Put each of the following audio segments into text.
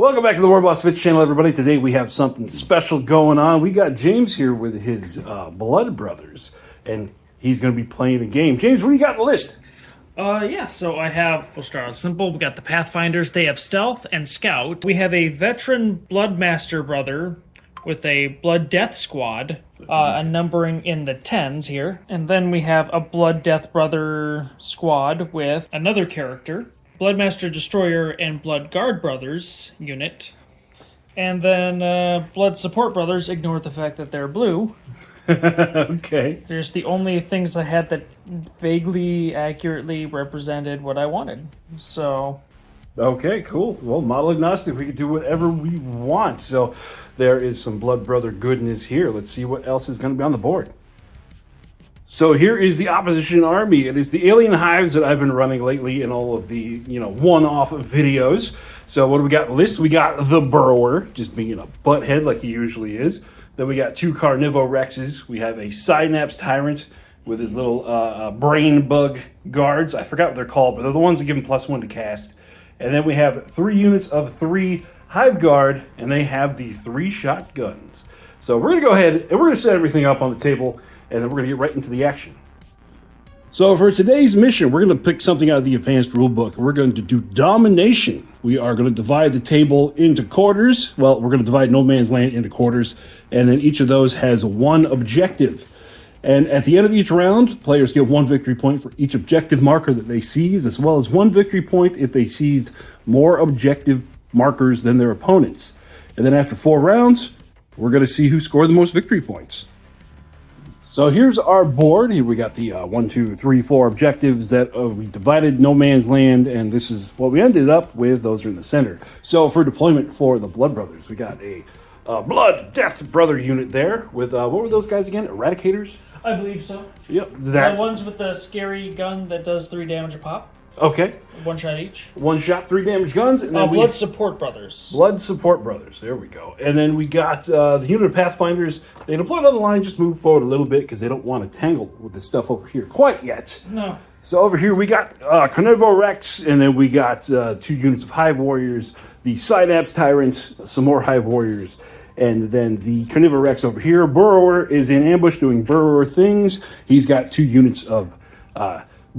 Welcome back to the warbossfitz channel, everybody. Today we have something special going on. We got James here with his blood brothers, and he's going to be playing a game. James, what do you got on the list? So we'll start out simple. We got the Pathfinders. They have Stealth and Scout. We have a veteran Bloodmaster brother with a Blood Death squad, a numbering in the 10s here. And then we have a Blood Death brother squad with another character, Bloodmaster Destroyer and Blood Guard brothers unit. And then Blood Support brothers, ignore the fact that they're blue. Okay. There's the only things I had that vaguely accurately represented what I wanted. So. Okay, cool. Well, model agnostic, we can do whatever we want. So there is some blood brother goodness here. Let's see what else is going to be on the board. So here is the opposition army. It is the alien hives that I've been running lately in all of the, one-off videos. So what do we got on the list? We got the Burrower, just being a butthead like he usually is. Then we got two Carnivorexes. We have a Synapse Tyrant with his little brain bug guards. I forgot what they're called, but they're the ones that give him +1 to cast. And then we have 3 units of 3 Hive Guard, and they have the 3 shotguns. So we're going to go ahead and we're going to set everything up on the table, and then we're going to get right into the action. So for today's mission, we're going to pick something out of the advanced rulebook. We're going to do domination. We are going to divide the table into quarters. Well, we're going to divide no man's land into quarters, and then each of those has 1 objective. And at the end of each round, players get 1 victory point for each objective marker that they seize, as well as 1 victory point if they seized more objective markers than their opponents. And then after 4 rounds, we're going to see who scored the most victory points. So here's our board. Here we got the 1, 2, 3, 4 objectives that we divided no man's land, and this is what we ended up with. Those are in the center. So for deployment for the Blood Brothers, we got a Blood Death Brother unit there with, what were those guys again? Eradicators? I believe so. Yep. The ones with the scary gun that does 3 damage a pop. Okay. 1 shot each. 1 shot, 3 damage guns. And then Blood Support brothers. Blood Support brothers. There we go. And then we got the unit of Pathfinders. They deployed on the line, just move forward a little bit because they don't want to tangle with this stuff over here quite yet. No. So over here we got Carnivorex, and then we got 2 units of Hive Warriors, the Synapse Tyrants, some more Hive Warriors, and then the Carnivorex over here. Burrower is in ambush doing Burrower things. He's got 2 units of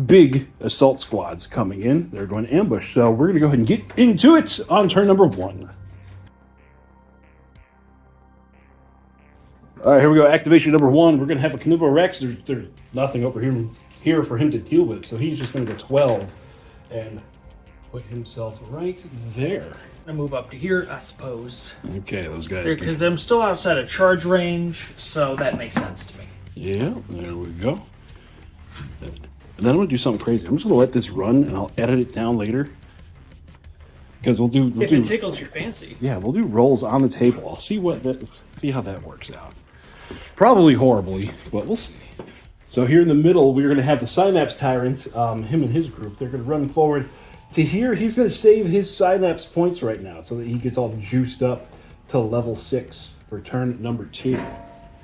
big assault squads coming in. They're going to ambush. So we're going to go ahead and get into it on turn number 1. All right, here we go. Activation number 1. We're going to have a Carnivorex. There's nothing over here for him to deal with. So he's just going to go 12 and put himself right there. I'm going to move up to here, I suppose. Okay, those guys. Because I'm still outside of charge range, so that makes sense to me. Yeah, there we go. And then I'm going to do something crazy. I'm just going to let this run, and I'll edit it down later. Because we'll do... If it tickles your fancy. Yeah, we'll do rolls on the table. I'll see how that works out. Probably horribly, but we'll see. So here in the middle, we're going to have the Synapse Tyrant, him and his group. They're going to run forward to here. He's going to save his Synapse points right now so that he gets all juiced up to level 6 for turn number 2.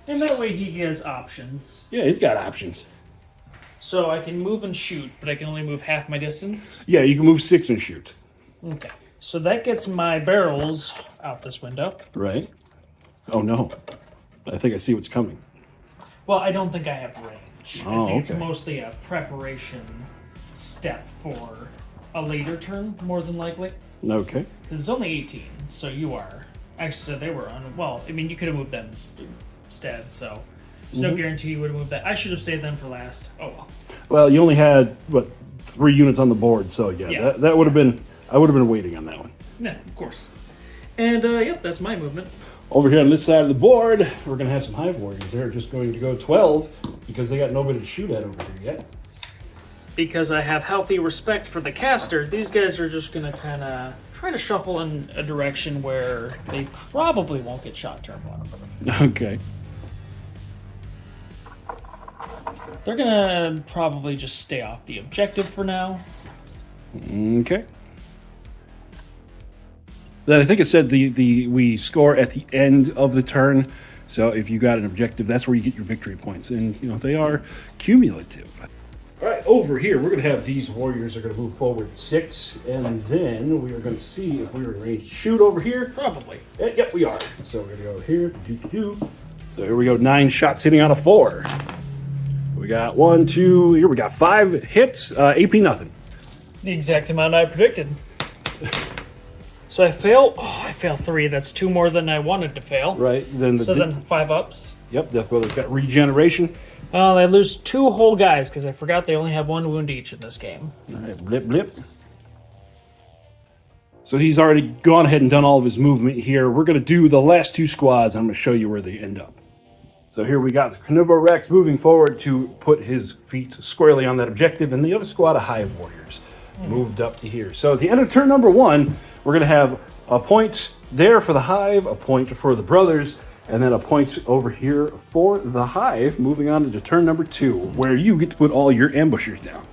And that way he has options. Yeah, he's got options. So I can move and shoot, but I can only move half my distance? Yeah, you can move 6 and shoot. Okay. So that gets my barrels out this window. Right. Oh, no. I think I see what's coming. Well, I don't think I have range. Oh, I think it's okay. mostly a preparation step for a later turn, more than likely. Okay. Because it's only 18, so you are. Actually, so they were on. Well, I mean, you could have moved them instead, so there's no guarantee you would have moved that. I should have saved them for last. Oh, well. Well, you only had, 3 units on the board, so yeah. That would have been, I would have been waiting on that one. Yeah, of course. And, yep, that's my movement. Over here on this side of the board, we're going to have some Hive Warriors. They're just going to go 12 because they got nobody to shoot at over here yet. Because I have healthy respect for the caster, these guys are just going to kind of try to shuffle in a direction where they probably won't get shot turn 1. Okay. They're going to probably just stay off the objective for now. Okay. Then I think it said we score at the end of the turn. So if you got an objective, that's where you get your victory points. And, they are cumulative. All right. right, over here, we're going to have these warriors are going to move forward 6, and then we are going to see if we're ready to shoot over here. Probably. Yep, we are. So we're going to go here. So here we go, 9 shots hitting on a 4. We got 1, 2, here we got 5 hits, AP nothing. The exact amount I predicted. So I fail. Oh, I fail 3. That's 2 more than I wanted to fail. Right. Then then 5 ups. Yep, Death Brother's got regeneration. Well, they lose 2 whole guys because I forgot they only have 1 wound each in this game. All right, blip, blip. So he's already gone ahead and done all of his movement here. We're going to do the last 2 squads. I'm going to show you where they end up. So here we got the Carnivore Rex moving forward to put his feet squarely on that objective, and the other squad of Hive Warriors moved up to here. So at the end of turn number 1, we're going to have a point there for the Hive, a point for the Brothers, and then a point over here for the Hive, moving on into turn number 2, where you get to put all your ambushers down.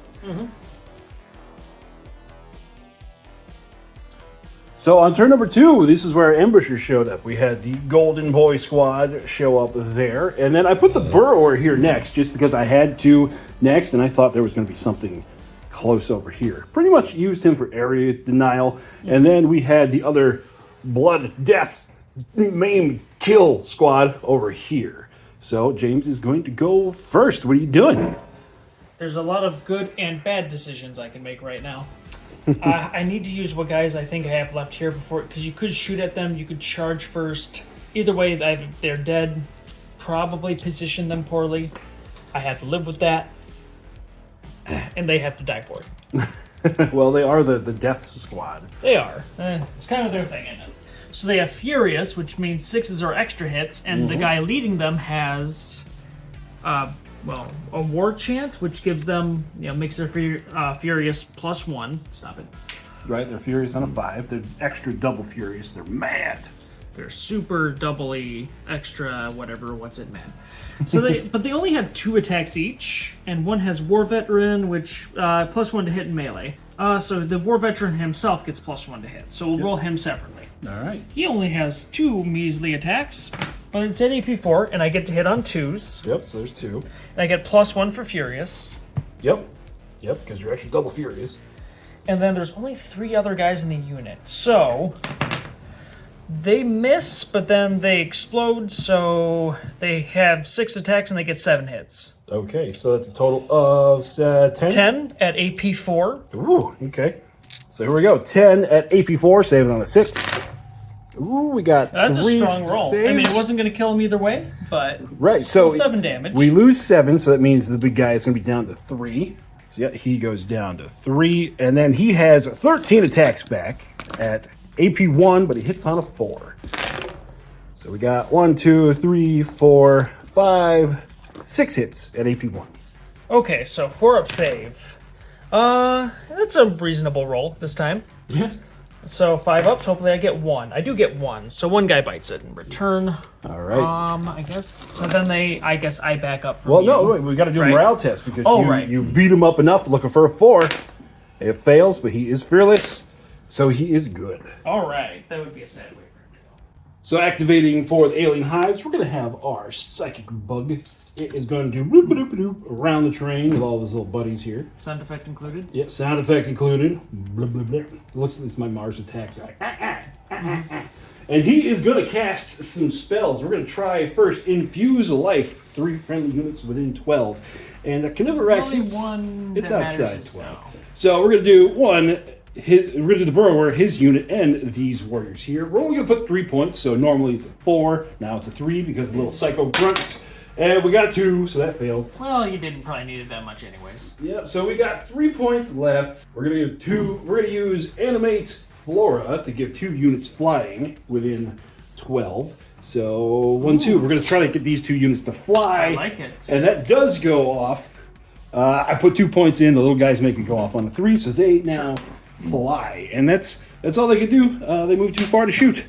So on turn number 2, this is where our ambushers showed up. We had the Golden Boy squad show up there, and then I put the Burrower here next, just because I had to next, and I thought there was going to be something close over here. Pretty much used him for area denial, and then we had the other blood, death, maim, kill squad over here. So James is going to go first. What are you doing? There's a lot of good and bad decisions I can make right now. I need to use what guys I think I have left here before, because you could shoot at them, you could charge first. Either way, they're dead. Probably position them poorly. I have to live with that. And they have to die for it. Well, they are the death squad. They are. It's kind of their thing, isn't it? So they have Furious, which means 6s are extra hits, and the guy leading them has, a War Chant, which gives them, makes their Furious +1. Stop it. Right, they're Furious on a 5. They're extra double Furious. They're mad. They're super doubly extra what's it, man. So they only have 2 attacks each, and one has War Veteran, which +1 to hit in melee. So the War Veteran himself gets +1 to hit. So we'll roll him separately. All right. He only has 2 measly attacks, but it's at AP4, and I get to hit on 2s. Yep, so there's 2. And I get +1 for Furious. Yep, because you're extra double Furious. And then there's only 3 other guys in the unit. So they miss, but then they explode, so they have 6 attacks and they get 7 hits. Okay, so that's a total of 10? 10 at AP4. Ooh, okay. So here we go. 10 at AP4, saving on a 6. Ooh, we got That's 3 a strong roll. saves. I mean, it wasn't going to kill him either way, but right, so 7 damage. We lose 7, so that means the big guy is going to be down to 3. So yeah, he goes down to 3, and then he has 13 attacks back at AP1, but he hits on a 4. So we got 1, 2, 3, 4, 5, 6 hits at AP1. Okay, so 4-up save. That's a reasonable roll this time. Yeah. So 5 ups, hopefully I get 1. I do get 1, so 1 guy bites it in return. All right. I guess. So then I guess I back up from Well, you. no, wait, we got to do a morale test because you beat him up enough looking for a 4. It fails, but he is fearless, so he is good. All right, that would be a sad way for him to go. So activating for the alien hives, we're going to have our psychic bug. It is going to do bloop around the terrain with all those little buddies here. Sound effect included? Yeah, sound effect included. Blah, blah, blah. It looks like this is my Mars attacks. And he is going to cast some spells. We're going to try first Infuse Life, 3 friendly units within 12. And the Carnivorax, it's outside 12. So we're going to do one. We're going to do the Burrower, his unit, and these warriors here. We're only going to put 3 points, so normally it's a 4. Now it's a 3 because of the little psycho grunts. And we got 2, so that failed. Well, you didn't probably need it that much anyways. Yeah, so we got 3 points left. We're going to give 2. We're going to use Animate Flora to give 2 units flying within 12. So 1, 2. We're going to try to get these 2 units to fly. I like it. And that does go off. I put 2 points in. The little guys make it go off on a 3, so they now fly. And that's all they could do. They move too far to shoot.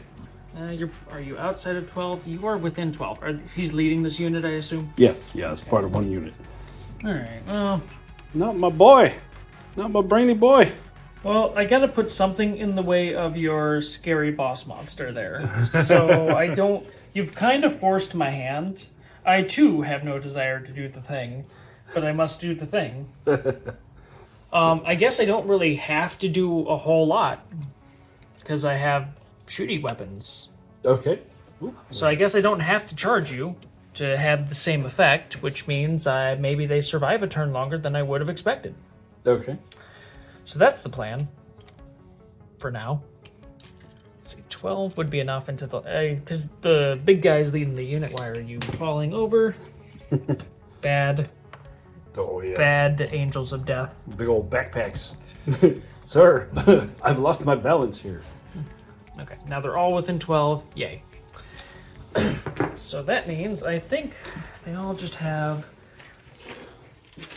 Are you outside of 12? You are within 12. He's leading this unit, I assume? Yes, yeah, it's part of 1 unit. All right, well... Not my boy. Not my brainy boy. Well, I gotta put something in the way of your scary boss monster there. So I don't... You've kind of forced my hand. I, too, have no desire to do the thing. but I must do the thing. I guess I don't really have to do a whole lot because I have shooting weapons. Okay. So I guess I don't have to charge you to have the same effect, which means maybe they survive a turn longer than I would have expected. Okay. So that's the plan for now. Let's see, 12 would be enough into the... Because the big guy's leading the unit. Why are you falling over? Bad. Oh, yeah. Bad angels of death. Big old backpacks. Sir, I've lost my balance here. Okay, now they're all within 12. Yay. So that means I think they all just have...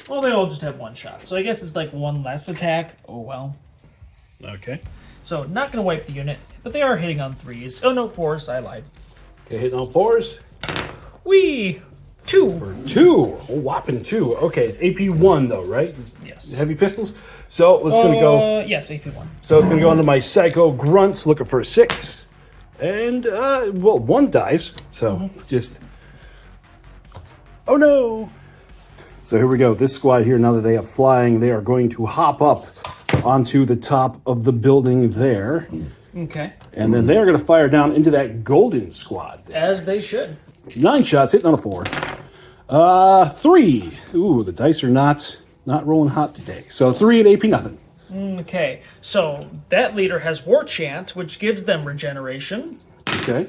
Well, they all just have one shot. So I guess it's like one less attack. Oh, well. Okay. So not going to wipe the unit, but they are hitting on 3s. Oh, no, 4s. I lied. Okay, hitting on 4s. Whee! 2. For 2. A whopping 2. Okay, it's AP 1 though, right? Yes. Heavy pistols. So let's gonna go. Yes, AP 1. So it's gonna go into my Psycho Grunts, looking for a 6. And, well, 1 dies. So just. Oh no! So here we go. This squad here, now that they have flying, they are going to hop up onto the top of the building there. Okay. And then they are going to fire down into that golden squad there. As they should. 9 shots, hitting on a 4. 3. Ooh, the dice are not rolling hot today. So 3 at AP, nothing. Okay. So that leader has War Chant, which gives them regeneration. Okay.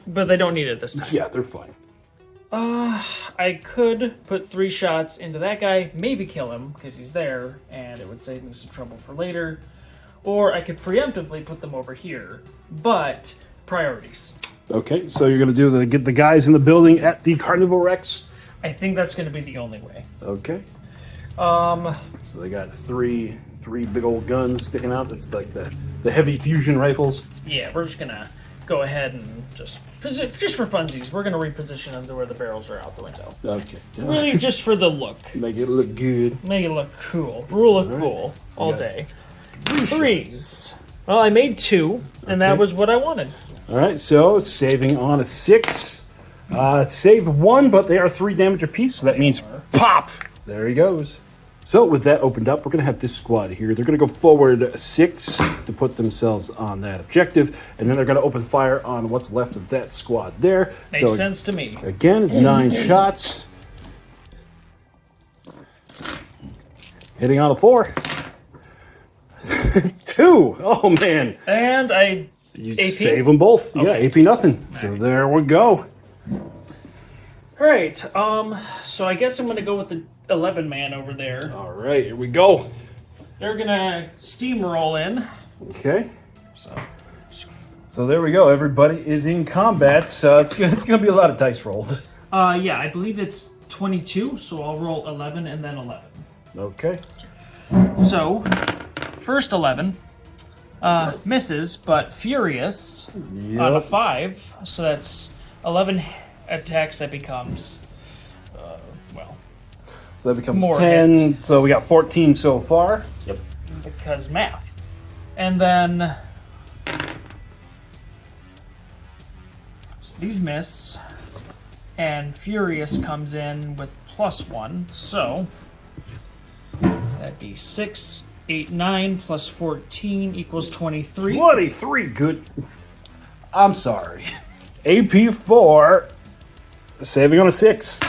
But they don't need it this time. Yeah, they're fine. I could put 3 shots into that guy, maybe kill him because he's there, and it would save me some trouble for later. Or I could preemptively put them over here, but priorities. Okay, so you're going to get the guys in the building at the Carnival Rex? I think that's going to be the only way. Okay. So they got three big old guns sticking out. That's like the heavy fusion rifles. Yeah, we're just going to go ahead and just for funsies, we're going to reposition them to where the barrels are out the window. Okay. Really just for the look. Make it look good. Make it look cool. Rule of cool all day. 3s. Well, I made 2, and that was what I wanted. All right, so saving on a 6. Save 1, but they are 3 damage apiece, so that means pop. There he goes. So with that opened up, we're going to have this squad here. They're going to go forward 6 to put themselves on that objective, and then they're going to open fire on what's left of that squad there. Makes sense to me. Again, it's 9 shots. Hitting on the 4. 2. Oh, man. And You AP? save them both. Okay. Yeah, AP nothing. So there we go. Right. So I guess I'm going to go with the 11 man over there. All right, here we go. They're going to steamroll in. Okay. So there we go. Everybody is in combat. So it's going to be a lot of dice rolled. Yeah, I believe it's 22, so I'll roll 11 and then 11. Okay. So, first 11 misses, but Furious on a 5, so that's 11 attacks that becomes, So that becomes more 10. hits. So we got 14 so far. Yep. Because math. And then so these miss, and Furious comes in with +1, so that'd be 6, 8, 9 plus 14 equals 23. 23. Good. I'm sorry. AP 4. Saving on a 6.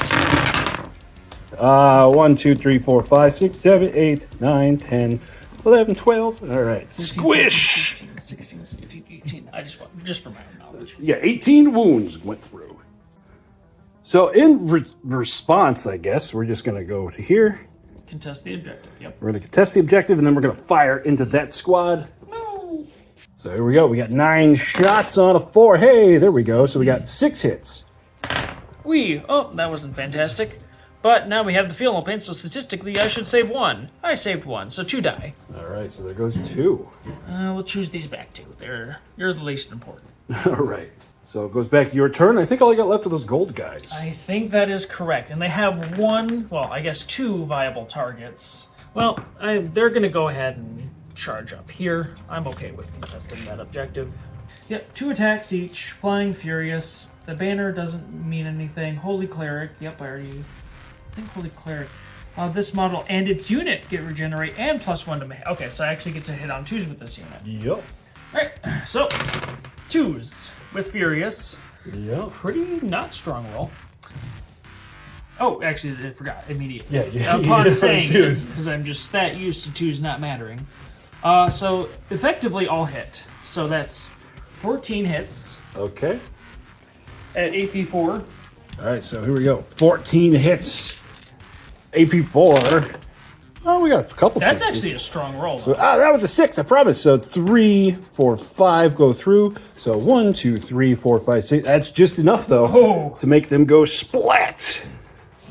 1, 2, 3, 4, 5, 6, 7, 8, 9, 10, 11, 12. All right. Squish. 15, 16, 17, 18. I just for my own knowledge. Yeah, 18 wounds went through. So in response, I guess, we're just going to go to here. Contest the objective. Yep. We're going to contest the objective, and then we're going to fire into that squad. No. So here we go. We got 9 shots on a 4. Hey, there we go. So we got 6 hits. Oh, that wasn't fantastic. But now we have the field open, so statistically I should save 1. I saved 1, so 2 die. All right, so there goes 2. We'll choose these back too. You're the least important. All right. So it goes back to your turn. I think all I got left are those gold guys. I think that is correct. And they have 2 viable targets. Well, they're going to go ahead and charge up here. I'm okay with contesting that objective. Yep, 2 attacks each. Flying Furious. The banner doesn't mean anything. Holy Cleric. Yep, I already think Holy Cleric. This model and its unit get regenerate and +1 to hit. Okay, so I actually get to hit on 2s with this unit. Yep. Alright, so 2s with Furious. Yep. Pretty not strong roll. Oh, actually, I forgot. Immediate. Yeah. Upon saying it, because I'm just that used to 2s not mattering. So effectively all hit. So that's 14 hits. Okay. At AP4. All right, so here we go. 14 hits. AP4. Oh, we got a couple That's sixes. actually a strong roll. So, that was a 6, I promise. So 3, 4, 5 go through. So 1, 2, 3, 4, 5, 6. That's just enough, though, to make them go splat.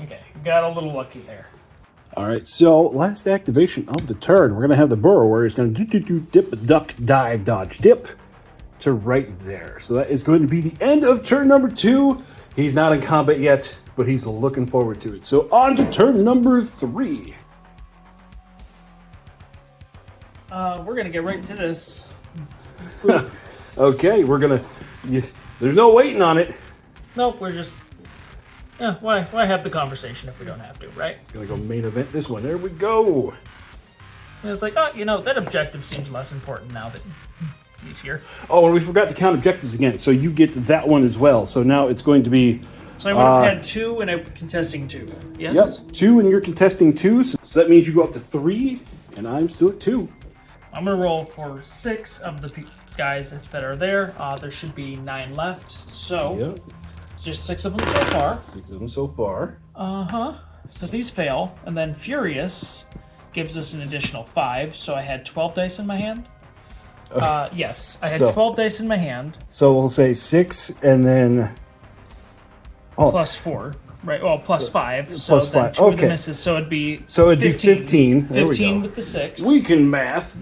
Okay, got a little lucky there. All right, so last activation of the turn. We're going to have the Burrower. He's going to do dip, duck, dive, dodge, dip to right there. So that is going to be the end of turn number 2. He's not in combat yet, but he's looking forward to it. So on to turn number 3. We're going to get right to this. Okay, we're going to... There's no waiting on it. Nope, we're just... Yeah, why have the conversation if we don't have to, right? Going to go main event this one. There we go. And it's like, oh, you know, that objective seems less important now that he's here. Oh, and we forgot to count objectives again. So you get that one as well. So now it's going to be... So I would have had 2 and I'm contesting 2. Yes? Yep, 2 and you're contesting 2. So that means you go up to 3, and I'm still at 2. I'm going to roll for 6 of the guys that are there. There should be 9 left. So, Yep, just 6 of them so far. 6 of them so far. Uh-huh. So these fail. And then Furious gives us an additional 5. So I had 12 dice in my hand. Yes, I had So- 12 dice in my hand. So we'll say 6 and then... Oh, Plus 4. Right, well, plus 5. So Plus then 5, 2 of the okay. misses. So it'd be so it'd be 15. There we 15 go. with the 6. We can math.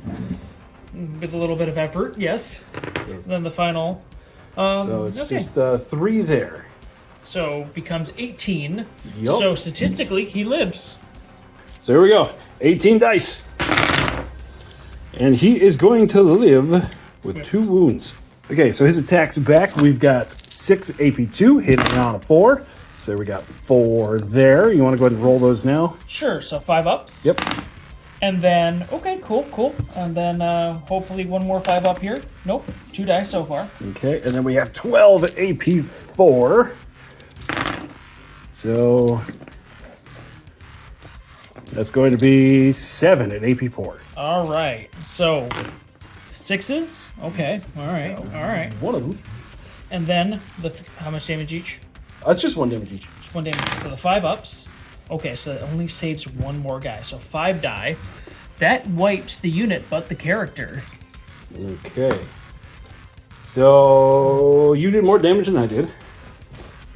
With a little bit of effort, yes. And then the final... So it's okay. just 3 there. So becomes 18. Yup. So statistically, he lives. So here we go. 18 dice. And he is going to live with 2 wounds. Okay, so his attack's back. We've got 6 AP2 hitting on a 4. So we got 4 there. You want to go ahead and roll those now? Sure, so 5 ups. Yep. And then, okay, cool. And then hopefully 1 more 5 up here. Nope, 2 dice so far. Okay, and then we have 12 at AP4. So that's going to be 7 at AP4. All right, so 6s. Okay, all right. One of them. And then how much damage each? That's just 1 damage each. Just 1 damage. So the 5 ups. Okay, so it only saves 1 more guy. So 5 die. That wipes the unit, but the character. Okay. So you did more damage than I did.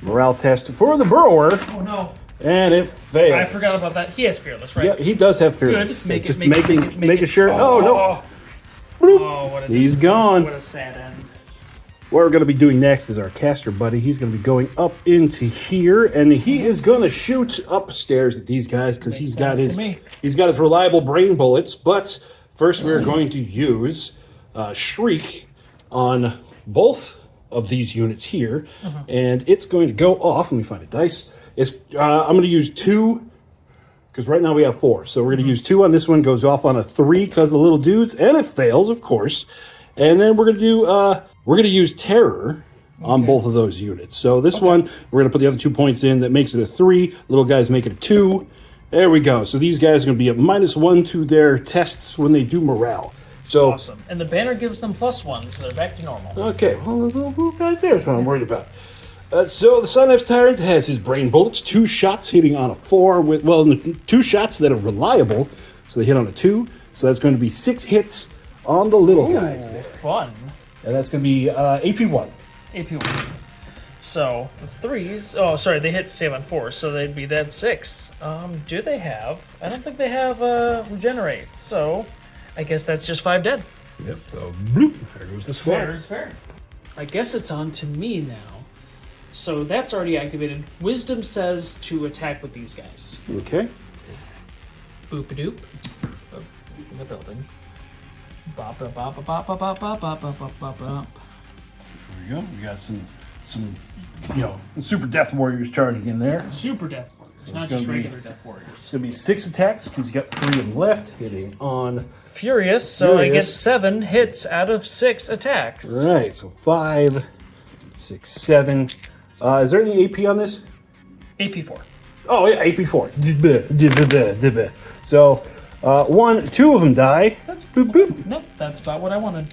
Morale test for the Burrower, Oh no, and it failed. I forgot about that. He has fearless, right? Yeah, he does have fearless. Good. Make it, Just make it. making sure. Oh, no. Oh, what a He's gone. What a sad end. What we're going to be doing next is our caster buddy. He's going to be going up into here, and he is going to shoot upstairs at these guys because he's got sense to his me. he's got his reliable brain bullets. But first, we're going to use Shriek on both of these units here, and it's going to go off. Let me find a dice. It's I'm going to use 2 because right now we have 4, so we're going to use 2 on this one. Goes off on a 3 because of the little dudes, and it fails, of course. And then we're going to do. We're going to use Terror on both of those units. So this one, we're going to put the other 2 points in. That makes it a 3. Little guys make it a 2. There we go. So these guys are going to be at -1 to their tests when they do morale. So Awesome. And the banner gives them +1, so they're back to normal. okay, well, the little guys there is what I'm worried about. So the Synapse Tyrant has his brain bullets, 2 shots hitting on a 4 with 2 shots that are reliable. So they hit on a 2. So that's going to be 6 hits on the little guys there. Fun. And that's going to be AP1. AP1. So the 3s. Oh, sorry, they hit save on 4, so they'd be that 6. Do they have? I don't think they have regenerate. So I guess that's just 5 dead. Yep, so bloop, there goes the squad. Fair is fair. I guess it's on to me now. So that's already activated. Wisdom says to attack with these guys. Okay. Boop-a-doop. Oh, in the building. Bop-a-bop-a-bop-a-bop-a-bop-a-bop-a-bop. There we go. We got some super death warriors charging in there. Super death. So Not it's just gonna be regular Death Warriors. it's gonna be 6 attacks because you got 3 of them left, hitting on. Furious, so I get Furious. 7 hits out of 6 attacks. Right, so 5, 6, 7. Is there any AP on this? AP4. Oh yeah, AP4. So 2 of them die. That's Boop boop. Nope, that's about what I wanted.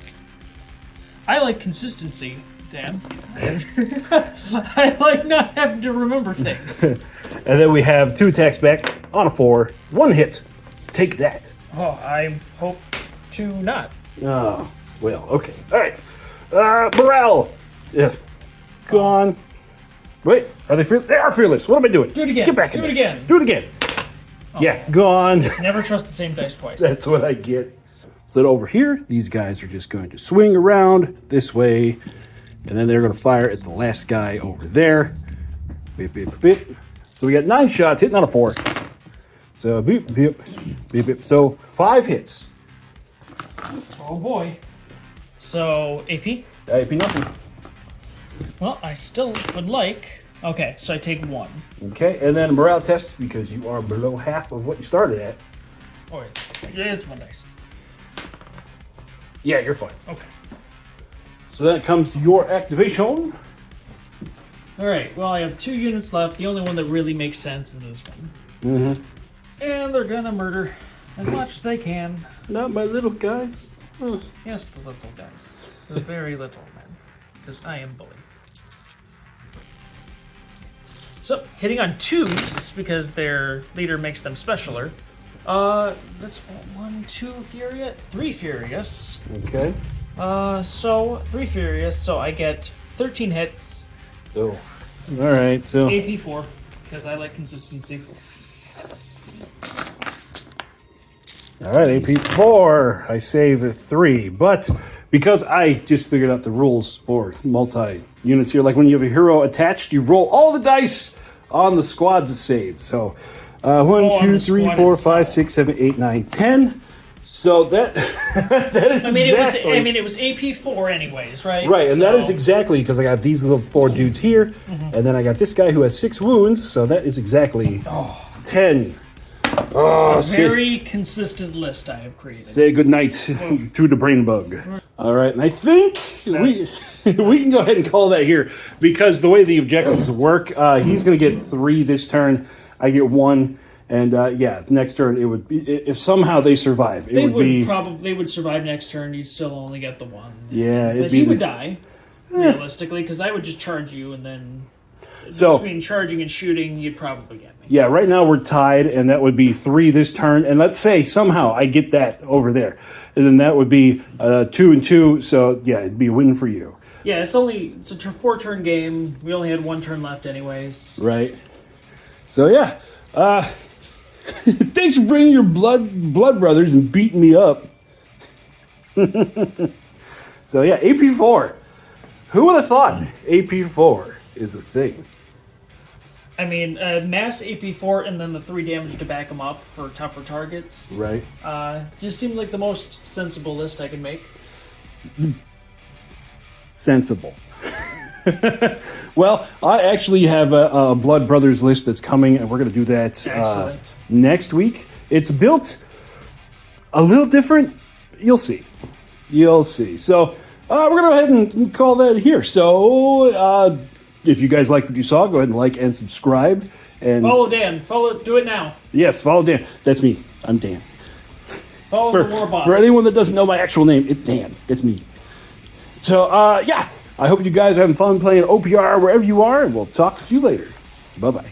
I like consistency, Dan. I like not having to remember things. And then we have 2 attacks back on a 4. 1 hit. Take that. Oh, I hope to not. Oh, well, okay. All right. Morale. Yeah. Gone. Wait, are they fearless? They are fearless. What am I doing? Do it again. Get back in Do it there. again. Do it again. Yeah, gone. Never trust the same dice twice. That's what I get. So then over here, these guys are just going to swing around this way, and then they're going to fire at the last guy over there. Beep, beep, beep. So we got 9 shots hitting on a 4. So beep, beep, beep, beep. So 5 hits. Oh boy. So, AP? AP nothing. Well, I still would like... Okay, so I take 1. Okay, and then morale test because you are below half of what you started at. Oh, wait. Yeah, it's 1 dice. Yeah, you're fine. Okay. So then it comes to your activation. Alright, well, I have 2 units left. The only one that really makes sense is this one. Mm-hmm. And they're gonna murder as much as they can. Not my little guys. Oh. Yes, the little guys. The very little men. Because I am bully. So, hitting on 2s, because their leader makes them specialer. That's 1, 2 Furious, 3 Furious. Okay. So 3 Furious, so I get 13 hits. So, all right. So AP4, because I like consistency. all right, AP4. I save a 3, but because I just figured out the rules for multi-units here, like when you have a hero attached, you roll all the dice on the squads to save. So 1, 2, 3, 4, 5, 6, 7, 8, 9, 10. So that that is exactly. It was AP4 anyways, right? Right, and so, that is exactly because I got these little 4 dudes here, and then I got this guy who has 6 wounds. So that is exactly 10. Oh, a very consistent list I have created. say goodnight to the brain bug. All right, and I think we can go ahead and call that here because the way the objectives work, he's going to get 3 this turn. I get 1, and yeah, next turn it would be if somehow they survive. They would survive next turn. You'd still only get the 1. Yeah, but he would die realistically because I would just charge you, and then between charging and shooting, you'd probably get me. Yeah, right now we're tied, and that would be 3 this turn. And let's say somehow I get that over there, and then that would be 2 and 2. So yeah, it'd be a win for you. Yeah, it's a 4-turn game. We only had 1 turn left, anyways. Right. So yeah, thanks for bringing your blood brothers and beating me up. So yeah, AP4. Who would have thought AP4 is a thing? I mean, mass AP4 and then the 3 damage to back them up for tougher targets. Right. Just seemed like the most sensible list I could make. Sensible. Well, I actually have a Blood Brothers list that's coming, and we're going to do that next week. It's built a little different. You'll see. You'll see. So we're going to go ahead and call that here. So if you guys like what you saw, go ahead and like and subscribe. And follow Dan. Do it now. Yes, follow Dan. That's me. I'm Dan. Follow the Warboss. For anyone that doesn't know my actual name, it's Dan. It's me. So, yeah. I hope you guys are having fun playing OPR wherever you are, and we'll talk to you later. Bye-bye.